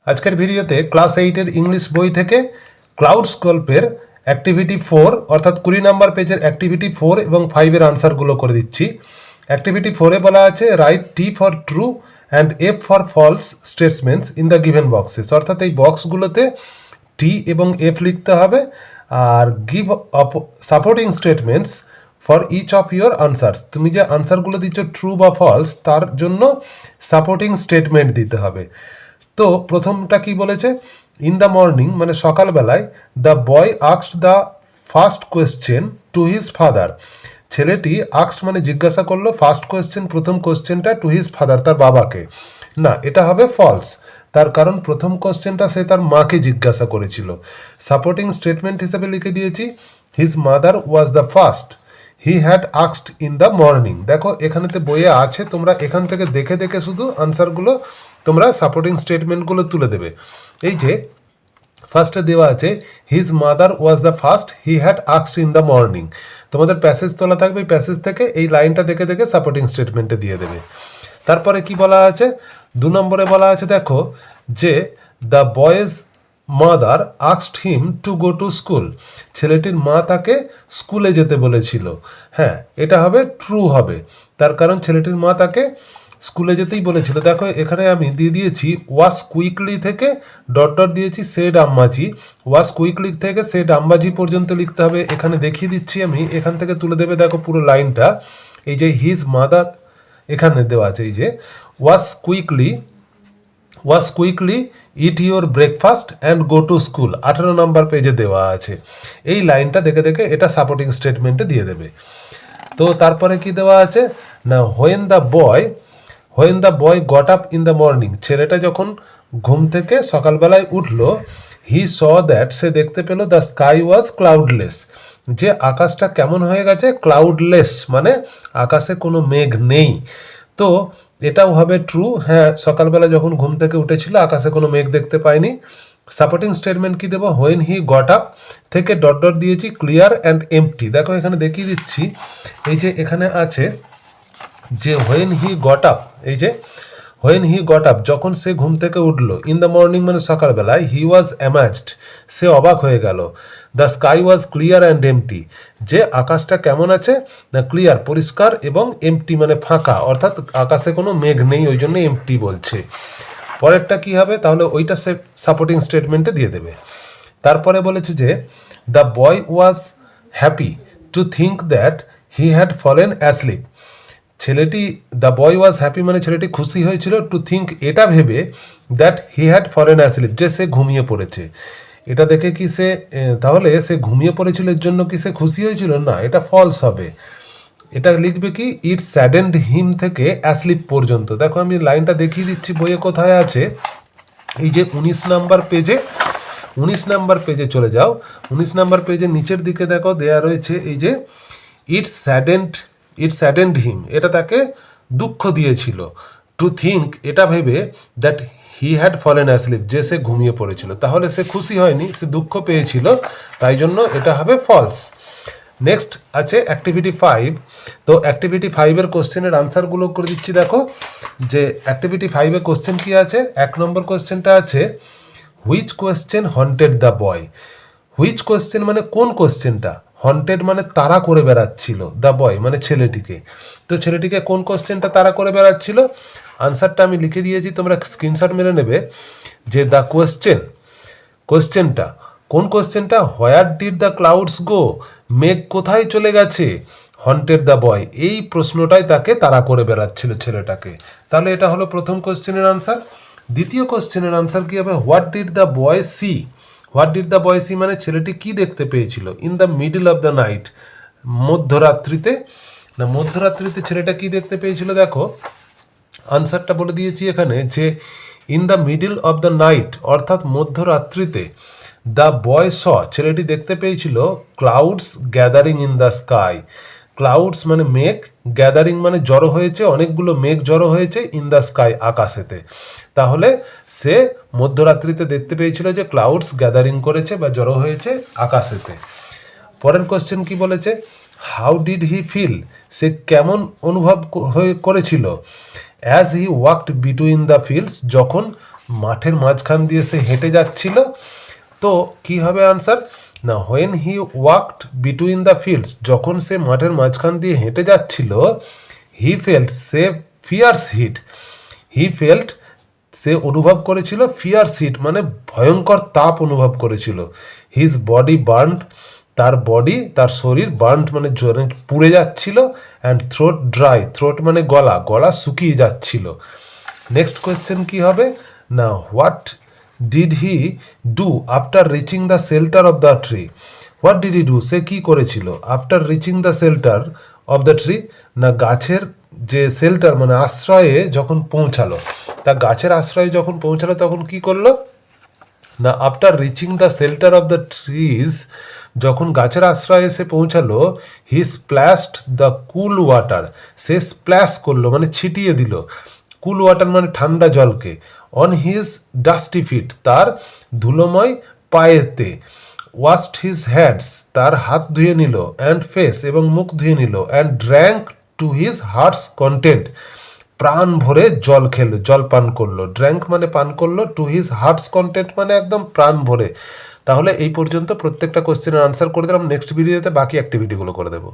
আজকের ভিডিওতে class 8-এর English বই থেকে ক্লাউডস গল্পের অ্যাক্টিভিটি 4 অর্থাৎ 20 নম্বর পেজের অ্যাক্টিভিটি 4 এবং 5-এর আনসারগুলো করে দিচ্ছি। অ্যাক্টিভিটি 4-এ বলা আছে write T for true and F for false statements in the given boxes, অর্থাৎ এই বক্সগুলোতে টি এবং এফ লিখতে হবে আর give supporting statements for each of your answers. তুমি যে আনসারগুলো দিচ্ছ ট্রু বা ফলস তার জন্য সাপোর্টিং স্টেটমেন্ট দিতে হবে। তো প্রথমটা কি বলেছে, ইন দ্য মর্নিং মানে সকালবেলায় the boy asked the first question to his father. ছেলেটি আস্কড মানে জিজ্ঞাসা করলো, ফার্স্ট কোয়েশ্চেন প্রথম কোয়েশ্চেনটা টু হিজ ফাদার তার বাবাকে। না, এটা হবে ফলস, তার কারণ প্রথম কোয়েশ্চেনটা সে তার মাকে জিজ্ঞাসা করেছিল। সাপোর্টিং স্টেটমেন্ট হিসেবে লিখে দিয়েছি his mother was the first he had asked in the morning. দেখো এখানেতে বইয়ে আছে, তোমরা এখান থেকে দেখে দেখে শুধু আনসারগুলো তোমরা সাপোর্টিং স্টেটমেন্টগুলো তুলে দেবে। এই যে ফার্স্টে দেওয়া আছে his mother was the first he had asked in the morning, তোমাদের প্যাসেজ তোলা থাকবে, এই প্যাসেজ থেকে এই লাইনটা দেখে দেখে সাপোর্টিং স্টেটমেন্টে দিয়ে দেবে। তারপরে কি বলা আছে, 2 নম্বরে বলা আছে দেখো যে the boys mother asked him to go to school. ছেলেটির মা তাকে স্কুলে যেতে বলেছিল। হ্যাঁ, এটা হবে ট্রু হবে, তার কারণ ছেলেটির মা তাকে স্কুলে যেতেই বলেছিল। দেখো এখানে আমি দিয়ে দিয়েছি ওয়াস কুইকলি থেকে ডট ডট দিয়েছি সেড আম্মাজি। ওয়াস কুইকলি থেকে সেড আম্বাজি পর্যন্ত লিখতে হবে। এখানে দেখিয়ে দিচ্ছি আমি, এখান থেকে তুলে দেবে দেখো পুরো লাইনটা। এই যে হিজ মাদার এখানে দেওয়া আছে, এই যে wash quickly eat your breakfast and go to school, 18 নম্বর পেজে দেওয়া আছে। এই লাইনটা দেখে দেখে এটা সাপোর্টিং স্টেটমেন্টে দিয়ে দেবে। তো তারপরে কি দেওয়া আছে না, when the boy got up in the morning, ছেলেটা যখন ঘুম থেকে সকালবেলায় উঠলো, হি স দ্যাট সে দেখতে পেল দ্য স্কাই ওয়াজ ক্লাউডলেস, যে আকাশটা কেমন হয়ে গেছে, ক্লাউডলেস মানে আকাশে কোনো মেঘ নেই। তো এটাও হবে ট্রু, হ্যাঁ সকালবেলা যখন ঘুম থেকে উঠেছিল আকাশে কোনো মেঘ দেখতে পায়নি। সাপোর্টিং স্টেটমেন্ট কি দেবো, হোয়েন হি গট আপ থেকে ডট ডট দিয়েছি ক্লিয়ার অ্যান্ড এমটি। দেখো এখানে দেখিয়ে দিচ্ছি, এই যে এখানে আছে যে হোয়েন হি গট আপ, এই যে হোয়েন হি গট আপ যখন সে ঘুম থেকে উঠলো, ইন দ্য মর্নিং মানে সকালবেলায়, হি ওয়াজ অ্যামাজড সে অবাক হয়ে গেল, the sky was clear and empty যে আকাশটা কেমন আছে না ক্লিয়ার পরিষ্কার এবং এমটি মানে ফাঁকা, অর্থাৎ আকাশে কোনো মেঘ নেই, ওই জন্য এমটি বলছে। পরেরটা কি হবে, তাহলে ওইটা সে সাপোর্টিং স্টেটমেন্টে দিয়ে দেবে। তারপরে বলেছে যে the boy was happy to think that he had fallen asleep. ছেলেটি দ্য বয় ওয়াজ হ্যাপি মানে ছেলেটি খুশি হয়েছিল টু থিঙ্ক এটা ভেবে that he had fallen asleep যে সে ঘুমিয়ে পড়েছে। এটা দেখে কি সে তাহলে সে ঘুমিয়ে পড়েছিল এর জন্য কি সে খুশি হয়েছিল, না এটা ফলস হবে। এটা লিখবে কি ইট স্যাডেন্ড হিম থেকে অ্যাসলিপ পর্যন্ত। দেখো আমি লাইনটা দেখিয়ে দিচ্ছি বইয়ে কোথায় আছে, এই যে 19 নাম্বার পেজে চলে যাও। 19 নাম্বার পেজের নিচের দিকে দেখো দেয়া রয়েছে এই যে ইট স্যাডেন্ড হিম, এটা তাকে দুঃখ দিয়েছিল। টু থিঙ্ক এটা ভেবে that he had fallen asleep যে সে ঘুমিয়ে পড়েছিল, তাহলে সে খুশি হয়নি, সে দুঃখ পেয়েছিল, তাই জন্য এটা হবে ফলস। নেক্সট আছে অ্যাক্টিভিটি 5। তো অ্যাক্টিভিটি 5-এর কোশ্চেনের আনসারগুলো করে দিচ্ছি। দেখো যে অ্যাক্টিভিটি 5-এ কোশ্চেন কি আছে, 1 নম্বর কোশ্চেনটা আছে which question haunted the boy. Which question মানে কোন কোয়েশ্চেনটা, হন্টেড মানে তাড়া করে বেড়াচ্ছিল, দ্য বয় মানে ছেলেটিকে। তো ছেলেটিকে কোন কোয়েশ্চেনটা তাড়া করে বেড়াচ্ছিল, আনসারটা আমি লিখে দিয়েছি, তোমরা স্ক্রিনশট মেরে নেবে যে দ্য কোয়েশ্চেনটা কোন কোয়েশ্চেনটা, হোয়ার ডিড দ্য ক্লাউডস গো, মেঘ কোথায় চলে গেছে, হন্টেড দ্য বয় এই প্রশ্নটাই তাকে তাড়া করে বেড়াচ্ছিল ছেলেটাকে। তাহলে এটা হলো প্রথম কোয়েশ্চেনের আনসার। দ্বিতীয় কোয়েশ্চেনের আনসার কি হবে, what did the boy see. What did the boy see মানে ছেলেটি কি দেখতে পেয়েছিল, in the middle of the night মধ্যরাত্রিতে ছেলেটা কি দেখতে পেয়েছিল। দেখো আনসারটা বলে দিয়েছি এখানে যে in the middle of the night অর্থাৎ মধ্যরাত্রিতে, দ্য বয় স ছেলেটি দেখতে পেয়েছিল clouds gathering in the sky. Clouds মানে মেঘ, গ্যাদারিং মানে জড়ো হয়েছে, অনেকগুলো মেঘ জড়ো হয়েছে, ইন দ্য স্কাই আকাশেতে। তাহলে সে মধ্যরাত্রিতে দেখতে পেয়েছিল যে ক্লাউডস গ্যাদারিং করেছে বা জড়ো হয়েছে আকাশেতে। পরের কোশ্চেন কি বলেছে, হাউ ডিড হি ফিল সে কেমন অনুভব করেছিল, as he walked between the fields যখন মাঠের মাঝখান দিয়ে সে হেঁটে যাচ্ছিল। তো কি হবে আনসার না, when he walked between the fields, যখন সে মাঠের মাঝখান দিয়ে হেঁটে যাচ্ছিল, হি ফেল্ট, সে ফিয়ার্স হিট, হি ফেল্ট, সে অনুভব করেছিল ফিয়ার্স হিট মানে ভয়ঙ্কর তাপ অনুভব করেছিল। হিজ বডি বার্নড, তার বডি, তার শরীর, বার্নড মানে পুড়ে যাচ্ছিল, অ্যান্ড থ্রোট ড্রাই, থ্রোট মানে গলা, গলা শুকিয়ে যাচ্ছিল। নেক্সট কোয়েশ্চেন কি হবে না, what did he do after reaching the shelter of the tree, what did he do, সে কি করেছিল after reaching the shelter of the tree, না গাছের যে শেল্টার মানে আশ্রয়ে যখন পৌঁছালো, তা গাছের আশ্রয়ে যখন পৌঁছালো তখন কি করলো না, after reaching the shelter of the trees, যখন গাছের আশ্রয়ে এসে পৌঁছালো, he splashed the cool water, সে স্প্ল্যাশ করলো মানে ছিটিয়ে দিল, কুল ওয়াটার মানে ঠান্ডা জলকে, অন হিজ ডাস্টি ফিট, তার ধুলোময় পায়েতে, ওয়াশড হিজ হ্যান্ডস, তার হাত ধুয়ে নিল, অ্যান্ড ফেস এবং মুখ ধুয়ে নিল, and drank to his heart's content, প্রাণ ভরে জল খেলো, জল পান করলো, ড্র্যাঙ্ক মানে পান করলো, টু হিজ হার্টস কন্টেন্ট মানে একদম প্রাণ ভরে। তাহলে এই পর্যন্ত প্রত্যেকটা কোশ্চেনের আনসার করে দিলাম, নেক্সট ভিডিওতে বাকি অ্যাক্টিভিটিগুলো করে দেবো।